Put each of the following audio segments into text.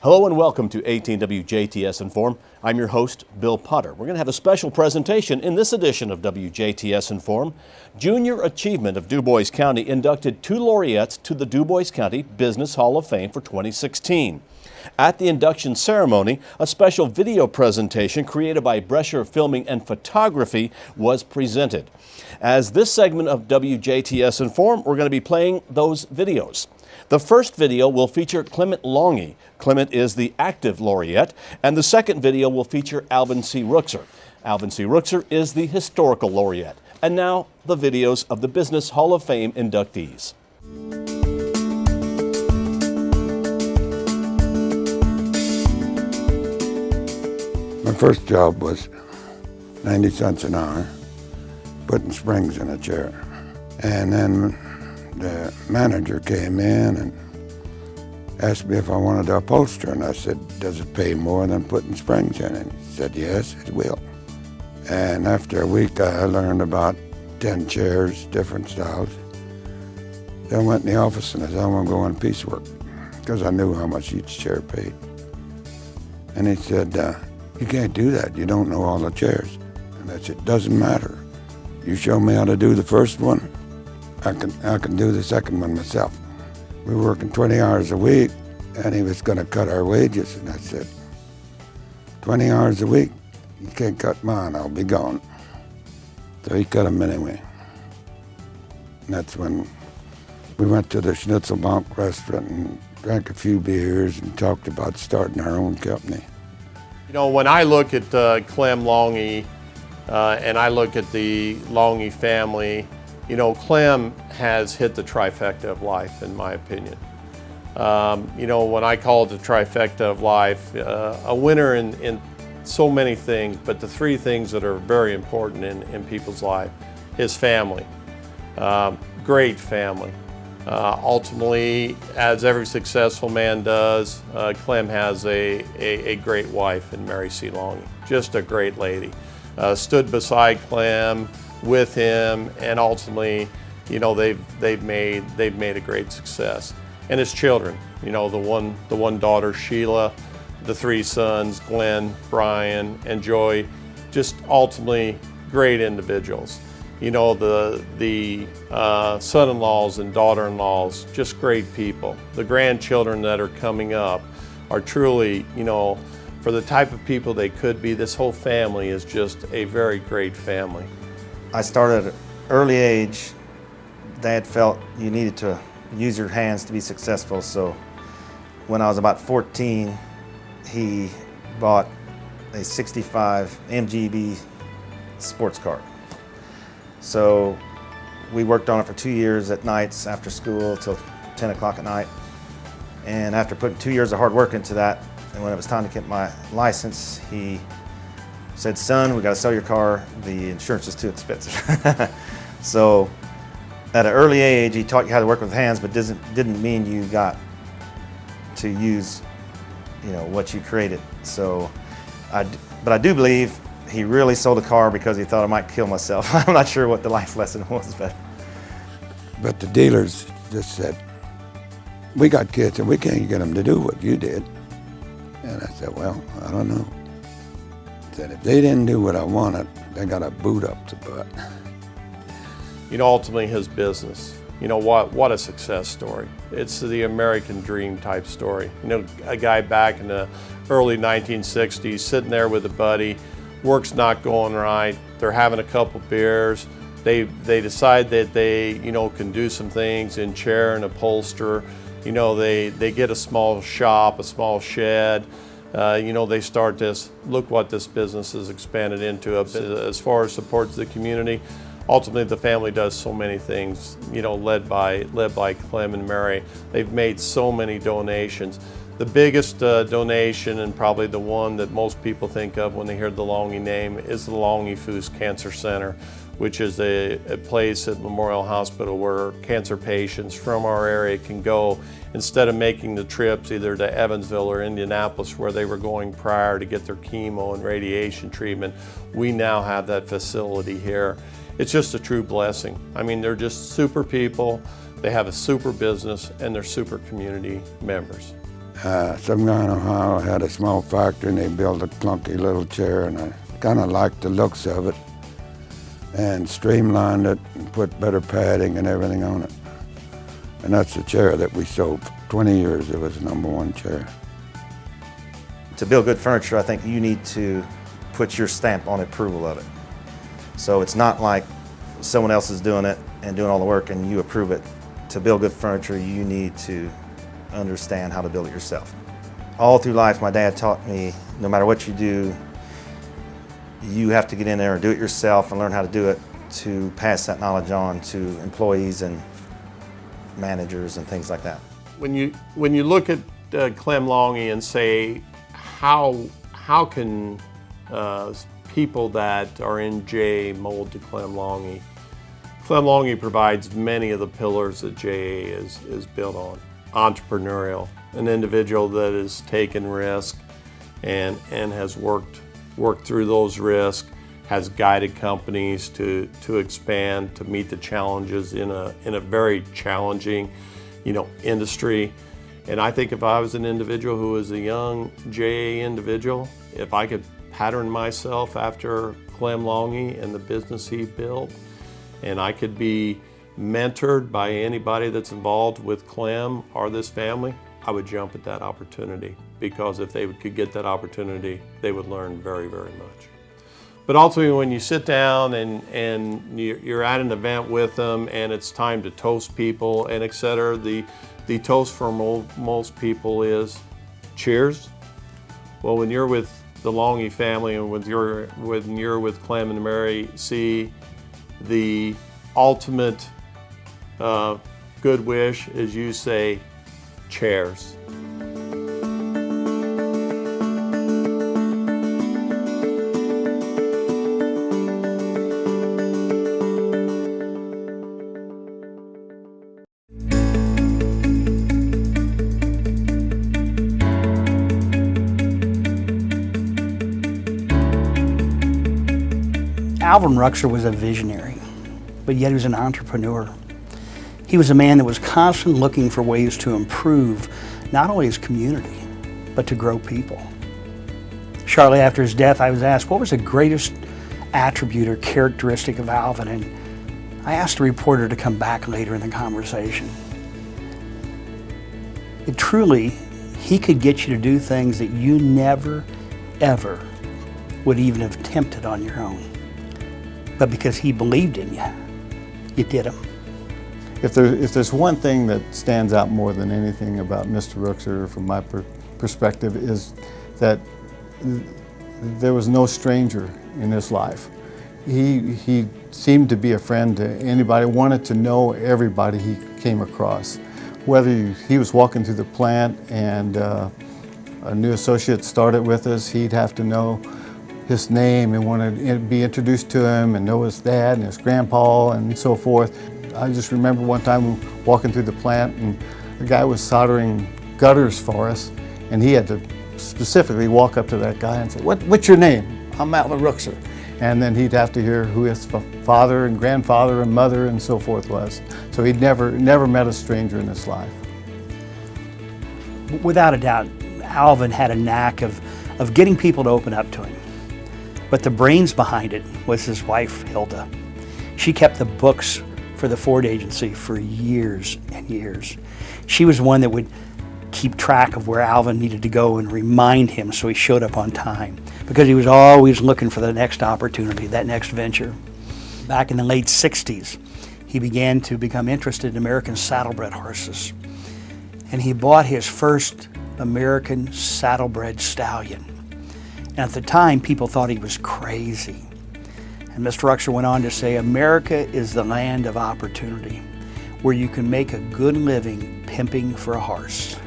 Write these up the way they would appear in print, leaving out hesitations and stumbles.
Hello and welcome to 18 WJTS in.form. I'm your host, Bill Potter. We're going to have a special presentation in this edition of WJTS in.form. Junior Achievement of Dubois County inducted 2 laureates to the Dubois County Business Hall of Fame for 2016. At the induction ceremony, a special video presentation created by Brescher Filming and Photography was presented. As this segment of WJTS in.form, we're going to be playing those videos. The first video will feature Clement Lange. Clement is the active laureate, and the second video will feature Alvin C. Ruxer. Alvin C. Ruxer is the historical laureate. And now, the videos of the Business Hall of Fame inductees. My first job was 90 cents an hour, putting springs in a chair. And then the manager came in and asked me if I wanted to upholster, and I said, does it pay more than putting springs in? And he said, yes, it will. And after a week, I learned about 10 chairs, different styles. Then I went in the office and I said, I want to go on piecework, because I knew how much each chair paid. And he said, you can't do that. You don't know all the chairs. And I said, doesn't matter. You show me how to do the first one, I can do the second one myself. We were working 20 hours a week, and he was going to cut our wages. And I said, 20 hours a week? You can't cut mine, I'll be gone. So he cut them anyway. And that's when we went to the Schnitzelbank restaurant and drank a few beers and talked about starting our own company. You know, when I look at Clem Lange and I look at the Lange family, you know, Clem has hit the trifecta of life, in my opinion. You know, when I call it the trifecta of life, a winner in so many things, but the 3 things that are very important in people's life: his family, great family. Ultimately, as every successful man does, Clem has a great wife in Mary C. Lange, just a great lady. Stood beside Clem, with him, and ultimately, you know, they've made a great success. And his children, you know, the one daughter, Sheila, the 3 sons, Glenn, Brian, and Joy, just ultimately great individuals. You know, the son-in-laws and daughter-in-laws, just great people. The grandchildren that are coming up are truly, you know, for the type of people they could be, this whole family is just a very great family. I started at an early age. Dad felt you needed to use your hands to be successful, so when I was about 14, he bought a 65 MGB sports car. So we worked on it for 2 years at nights after school till 10 o'clock at night. And after putting 2 years of hard work into that, and when it was time to get my license, he said, son, we got to sell your car. The insurance is too expensive. So at an early age, he taught you how to work with hands, but didn't mean you got to use, you know, what you created. So, but I do believe he really sold a car because he thought I might kill myself. I'm not sure what the life lesson was, But the dealers just said, we got kids and we can't get them to do what you did. And I said, well, I don't know. That if they didn't do what I wanted, they got a boot up the butt. You know, ultimately his business, you know, what a success story. It's the American dream type story. You know, a guy back in the early 1960s sitting there with a buddy, work's not going right, they're having a couple beers, they decide that they, you know, can do some things in chair and upholster. You know, they get a small shop, a small shed. You know, they start this, look what this business has expanded into. As far as support to the community, ultimately the family does so many things, you know, led by Clem and Mary. They've made so many donations. The biggest donation, and probably the one that most people think of when they hear the Lange name, is the Lange Foos Cancer Center, which is a place at Memorial Hospital where cancer patients from our area can go instead of making the trips either to Evansville or Indianapolis where they were going prior to get their chemo and radiation treatment. We now have that facility here. It's just a true blessing. I mean, they're just super people, they have a super business, and they're super community members. Some guy in Ohio had a small factory and they built a clunky little chair, and I kind of liked the looks of it and streamlined it and put better padding and everything on it. And that's the chair that we sold. For 20 years it was the #1 chair. To build good furniture, I think you need to put your stamp on approval of it. So it's not like someone else is doing it and doing all the work and you approve it. To build good furniture, you need to understand how to build it yourself. All through life, my dad taught me, no matter what you do, you have to get in there and do it yourself and learn how to do it to pass that knowledge on to employees and managers and things like that. When you look at Clement Lange and say, how can people that are in JA mold to Clement Lange? Clement Lange provides many of the pillars that JA is built on. Entrepreneurial, an individual that has taken risk and has worked through those risks, has guided companies to expand, to meet the challenges in a very challenging, industry. And I think if I was an individual who was a young JA individual, if I could pattern myself after Clement Lange and the business he built, and I could be mentored by anybody that's involved with Clem or this family, I would jump at that opportunity, because if they could get that opportunity, they would learn very, very much. But ultimately, when you sit down and you're at an event with them and it's time to toast people and etc., the toast for most people is cheers. Well, when you're with the Lange family and when you're with Clem and Mary C., the ultimate good wish is you say, cheers. Alvin Ruxer was a visionary, but yet he was an entrepreneur. He was a man that was constantly looking for ways to improve not only his community, but to grow people. Shortly after his death, I was asked, what was the greatest attribute or characteristic of Alvin? And I asked a reporter to come back later in the conversation. He could get you to do things that you never, ever would even have attempted on your own. But because he believed in you, you did them. If there's one thing that stands out more than anything about Mr. Ruxer from my perspective is that there was no stranger in his life. He seemed to be a friend to anybody, wanted to know everybody he came across. Whether he was walking through the plant and a new associate started with us, he'd have to know his name and want to be introduced to him and know his dad and his grandpa and so forth. I just remember one time walking through the plant and a guy was soldering gutters for us, and he had to specifically walk up to that guy and say, what's your name? I'm Alvin Ruxer. And then he'd have to hear who his father and grandfather and mother and so forth was. So he'd never met a stranger in his life. Without a doubt, Alvin had a knack of getting people to open up to him. But the brains behind it was his wife, Hilda. She kept the books for the Ford agency for years and years. She was one that would keep track of where Alvin needed to go and remind him so he showed up on time, because he was always looking for the next opportunity, that next venture. Back in the late 60s, he began to become interested in American saddlebred horses. And he bought his first American saddlebred stallion. And at the time, people thought he was crazy. And Mr. Ruxer went on to say, America is the land of opportunity, where you can make a good living pimping for a horse.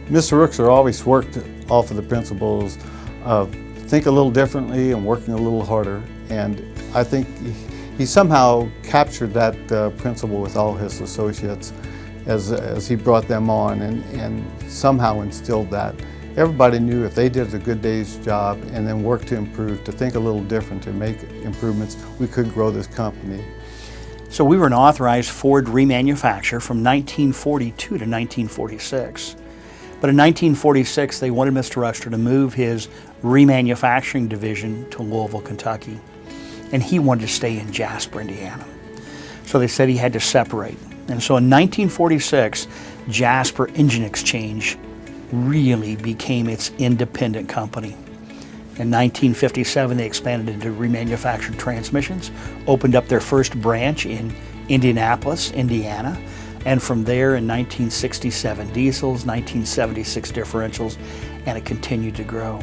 Mr. Ruxer always worked off of the principles of think a little differently and working a little harder. And I think he somehow captured that principle with all his associates as he brought them on and somehow instilled that. Everybody knew if they did a good day's job and then worked to improve, to think a little different, to make improvements, we could grow this company. So we were an authorized Ford remanufacturer from 1942 to 1946. But in 1946, they wanted Mr. Ruxer to move his remanufacturing division to Louisville, Kentucky. And he wanted to stay in Jasper, Indiana. So they said he had to separate. And so in 1946, Jasper Engine Exchange really became its independent company. In 1957, they expanded into remanufactured transmissions, opened up their first branch in Indianapolis, Indiana, and from there in 1967 diesels, 1976 differentials, and it continued to grow.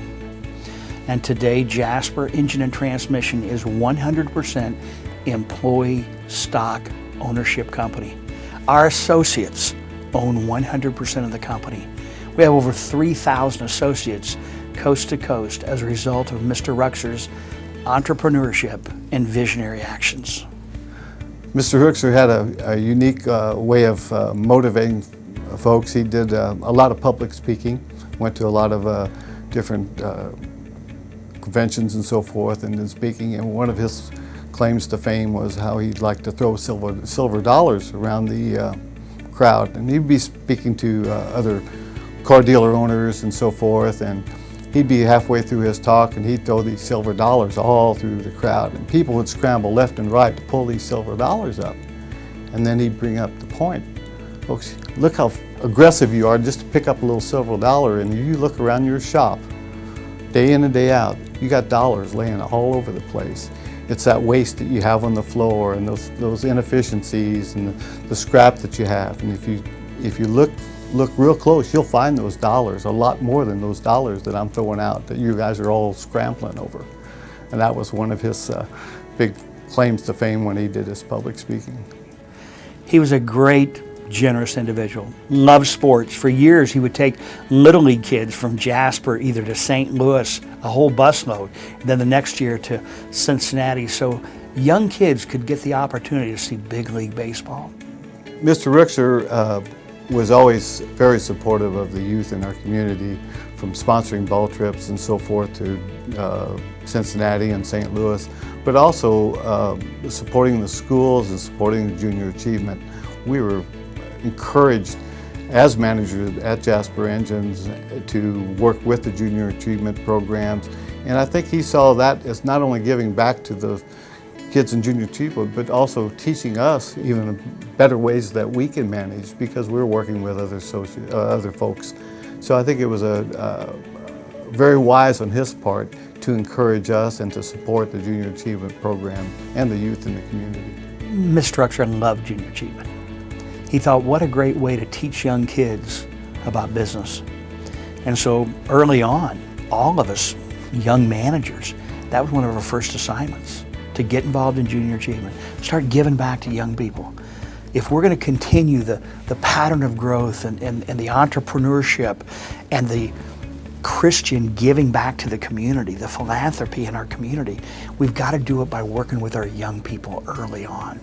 And today, Jasper Engine and Transmission is 100% employee stock ownership company. Our associates own 100% of the company. We have over 3,000 associates coast to coast as a result of Mr. Ruxer's entrepreneurship and visionary actions. Mr. Ruxer had a unique way of motivating folks. He did a lot of public speaking, went to a lot of different conventions and so forth and did speaking, and one of his claims to fame was how he'd like to throw silver dollars around the crowd, and he'd be speaking to other car dealer owners and so forth, and he'd be halfway through his talk and he'd throw these silver dollars all through the crowd, and people would scramble left and right to pull these silver dollars up. And then he'd bring up the point, folks, look how aggressive you are just to pick up a little silver dollar, and you look around your shop day in and day out, you got dollars laying all over the place. It's that waste that you have on the floor and those inefficiencies and the scrap that you have. And if you look real close, you'll find those dollars, a lot more than those dollars that I'm throwing out that you guys are all scrambling over. And that was one of his big claims to fame when he did his public speaking. He was a great, generous individual, loved sports. For years, he would take Little League kids from Jasper either to St. Louis, a whole busload, and then the next year to Cincinnati, so young kids could get the opportunity to see big league baseball. Mr. Ruxer was always very supportive of the youth in our community, from sponsoring ball trips and so forth to Cincinnati and St. Louis, but also supporting the schools and supporting the junior achievement. We were encouraged as managers at Jasper Engines to work with the junior achievement programs, and I think he saw that as not only giving back to the kids in junior achievement, but also teaching us even better ways that we can manage, because we're working with other folks. So I think it was very wise on his part to encourage us and to support the junior achievement program and the youth in the community. Mr. Ruxer loved junior achievement. He thought, what a great way to teach young kids about business. And so early on, all of us young managers, that was one of our first assignments, to get involved in junior achievement, start giving back to young people. If we're going to continue the pattern of growth and the entrepreneurship and the Christian giving back to the community, the philanthropy in our community, we've got to do it by working with our young people early on.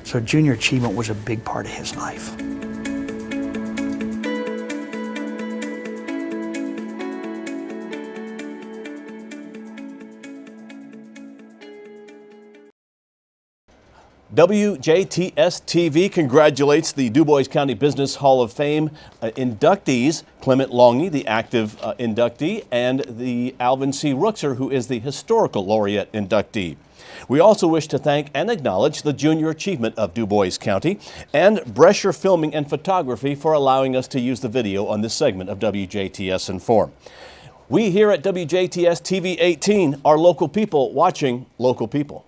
So junior achievement was a big part of his life. WJTS-TV congratulates the Dubois County Business Hall of Fame inductees, Clement Lange, the active inductee, and the Alvin C. Ruxer, who is the historical laureate inductee. We also wish to thank and acknowledge the Junior Achievement of Dubois County and Brescher Filming and Photography for allowing us to use the video on this segment of WJTS in.form. We here at WJTS-TV 18 are local people watching local people.